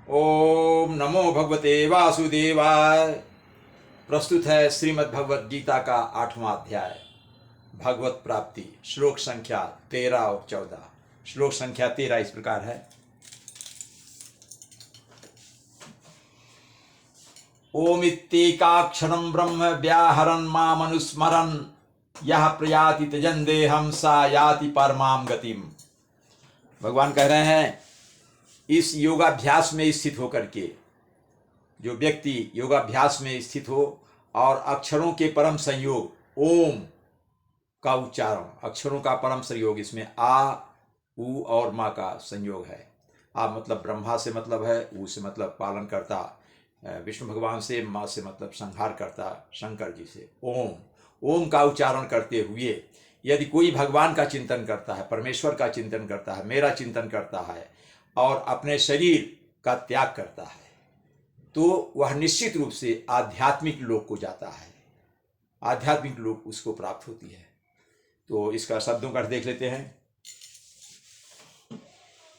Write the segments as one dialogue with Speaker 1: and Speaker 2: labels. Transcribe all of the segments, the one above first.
Speaker 1: ओम नमो भगवते वासुदेवाय। प्रस्तुत है श्रीमद् भगवत गीता का 8वां अध्याय भगवत प्राप्ति, श्लोक संख्या 13 और 14। श्लोक संख्या 13 इस प्रकार है। ओमित्येकाक्षरं ब्रह्म व्याहरन् मामनुस्मरन् यः प्रयाति त्यजन् देहं सा याति परमां गतिम्। भगवान कह रहे हैं, इस योगाभ्यास में स्थित होकर के जो व्यक्ति योगाभ्यास में स्थित हो और अक्षरों के परम संयोग ओम का उच्चारण, अक्षरों का परम संयोग, इसमें आ उ और माँ का संयोग है। आ मतलब ब्रह्मा से मतलब है, उ से मतलब पालन करता विष्णु भगवान से, माँ से मतलब संहार करता शंकर जी से। ओम का उच्चारण करते हुए यदि कोई भगवान का चिंतन करता है, परमेश्वर का चिंतन करता है, मेरा चिंतन करता है और अपने शरीर का त्याग करता है, तो वह निश्चित रूप से आध्यात्मिक लोक को जाता है, आध्यात्मिक लोक उसको प्राप्त होती है। तो इसका शब्दों का अर्थ देख लेते हैं।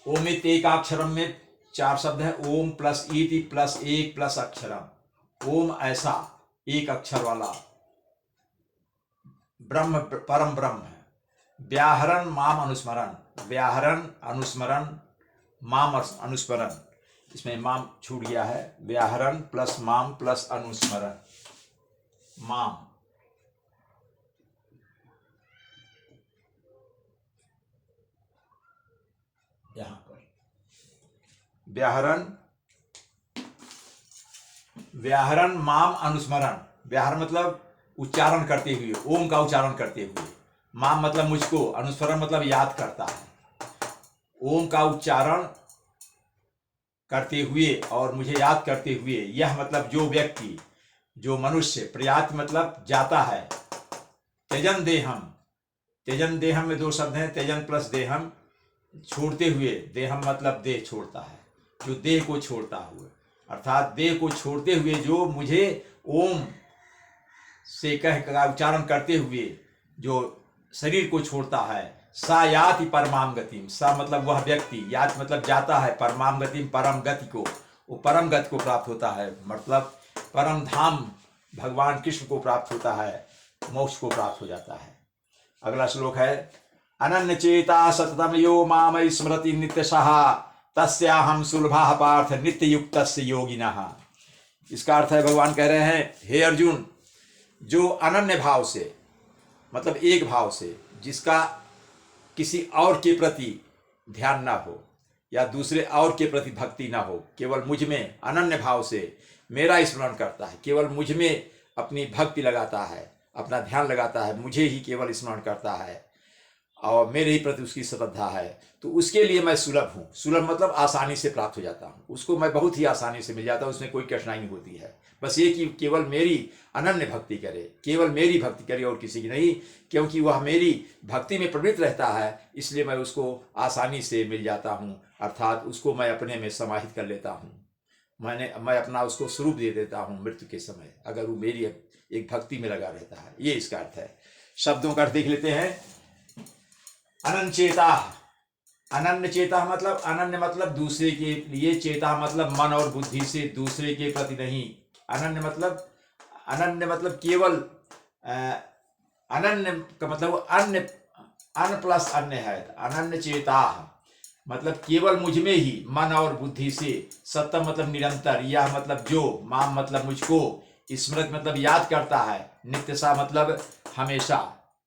Speaker 1: ओमित एकाक्षरम में 4 शब्द है। ओम प्लस इति प्लस एक प्लस अक्षरम। ओम ऐसा एक अक्षर वाला ब्रह्म, परम ब्रह्म है। व्याहरण माम अनुस्मरण, व्याहरण अनुस्मरण माम अनुस्मरण, इसमें माम छूट गया है। व्याहरण प्लस माम प्लस अनुस्मरण, माम यहां पर व्याहरण, व्याहरण माम अनुस्मरण। व्याहरण मतलब उच्चारण करते हुए, ओम का उच्चारण करते हुए। माम मतलब मुझको, अनुस्मरण मतलब याद करता है। ओम का उच्चारण करते हुए और मुझे याद करते हुए, यह मतलब जो व्यक्ति, जो मनुष्य, प्रयात मतलब जाता है, त्यजन देहम, त्यजन देहम में 2 शब्द हैं, त्यजन प्लस देहम, छोड़ते हुए, देहम मतलब देह छोड़ता है, जो देह को छोड़ता हुआ, अर्थात देह को छोड़ते हुए जो मुझे ओम से कह का उच्चारण करते हुए जो शरीर को छोड़ता है, सा याति परमाम गतिम। सा मतलब वह व्यक्ति, यात मतलब जाता है, परमाम गतिम परम गति को, वो परम गति को प्राप्त होता है, मतलब परम धाम भगवान कृष्ण को प्राप्त होता है, मोक्ष को प्राप्त हो जाता है। अगला श्लोक है, अनन्य चेता सततम यो माम स्मृति नित्यशः तस्याहम सुलभः पार्थ नित्य युक्तस्य योगिनः। इसका अर्थ है, भगवान कह रहे हैं, हे अर्जुन, जो अनन्य भाव से मतलब एक भाव से, जिसका किसी और के प्रति ध्यान ना हो या दूसरे और के प्रति भक्ति ना हो, केवल मुझ में अनन्य भाव से मेरा स्मरण करता है, केवल मुझ में अपनी भक्ति लगाता है, अपना ध्यान लगाता है, मुझे ही केवल स्मरण करता है और मेरे ही प्रति उसकी श्रद्धा है, तो उसके लिए मैं सुलभ हूँ। सुलभ मतलब आसानी से प्राप्त हो जाता हूँ, उसको मैं बहुत ही आसानी से मिल जाता हूँ, उसमें कोई कठिनाई नहीं होती है। बस ये कि केवल मेरी अनन्य भक्ति करे, केवल मेरी भक्ति करे और किसी की नहीं, क्योंकि वह मेरी भक्ति में प्रवृत्त रहता है, इसलिए मैं उसको आसानी से मिल जाता हूँ, अर्थात उसको मैं अपने में समाहित कर लेता हूँ। मैं अपना उसको स्वरूप दे देता हूँ मृत्यु के समय, अगर वो मेरी एक भक्ति में लगा रहता है। ये इसका अर्थ है। शब्दों का अर्थ देख लेते हैं। अनन्य चेता, अनन्य चेता मतलब, अनन्य मतलब दूसरे के लिए, चेता मतलब मन और बुद्धि से दूसरे के प्रति नहीं। अनन्य मतलब, अनन्य मतलब केवल, अनन्य का मतलब अन्य, अन प्लस अन्य है। अनन्य चेता मतलब केवल मुझ में ही मन और बुद्धि से, सत्य मतलब निरंतर, यह मतलब जो, माम मतलब मुझको, स्मृत मतलब याद करता है, नित्य सा मतलब हमेशा,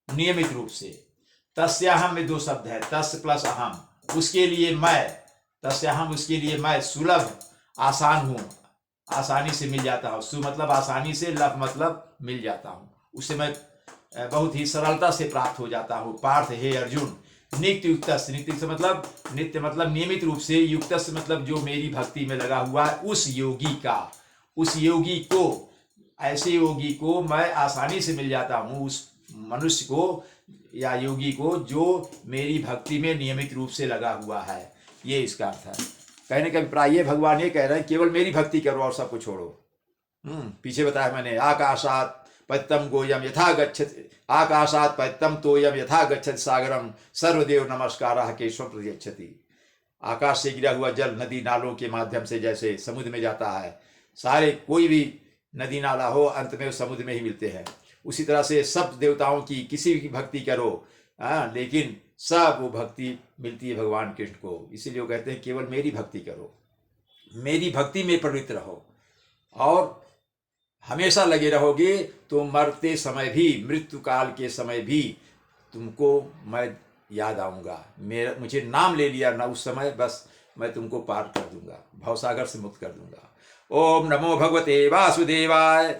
Speaker 1: नियमित रूप से। तस्याहम में 2 शब्द है, तस् प्लस अहम, उसके लिए मैं, तस्याहम उसके लिए मैं, सुलभ आसान हूँ, आसानी से मिल जाता हूँ। सु मतलब आसानी से, लभ मतलब मिल जाता हूँ, उससे मैं बहुत ही सरलता से प्राप्त हो जाता हूँ। पार्थ हे अर्जुन, नित्य युक्त, नित्य मतलब, नित्य मतलब नियमित रूप से, युक्त मतलब जो मेरी भक्ति में लगा हुआ है, उस योगी का, उस योगी को, ऐसे योगी को मैं आसानी से मिल जाता हूँ, उस मनुष्य को या योगी को जो मेरी भक्ति में नियमित रूप से लगा हुआ है। ये इसका अर्थ है। कहने का अभिप्राय ये, भगवान ये कह रहे हैं, केवल मेरी भक्ति करो और सबको छोड़ो। पीछे बताया मैंने, आकाशात पत्यम गोयम यथा गच्छति, आकाशात पत्यम तोयम यथा गच्छति सागरम सर्वदेव नमस्कारः केशवम प्रयच्छति। आकाश से गिरा हुआ जल नदी नालों के माध्यम से जैसे समुद्र में जाता है, सारे कोई भी नदी नाला हो अंत में उस समुद्र में ही मिलते हैं, उसी तरह से सब देवताओं की किसी की भक्ति करो, लेकिन सब वो भक्ति मिलती है भगवान कृष्ण को। इसीलिए वो कहते हैं केवल मेरी भक्ति करो, मेरी भक्ति में प्रवृत्त रहो और हमेशा लगे रहोगे तो मरते समय भी, मृत्यु काल के समय भी तुमको मैं याद आऊँगा। मुझे नाम ले लिया ना उस समय, बस मैं तुमको पार कर दूंगा, भवसागर से मुक्त कर दूंगा। ओम नमो भगवते वासुदेवाय।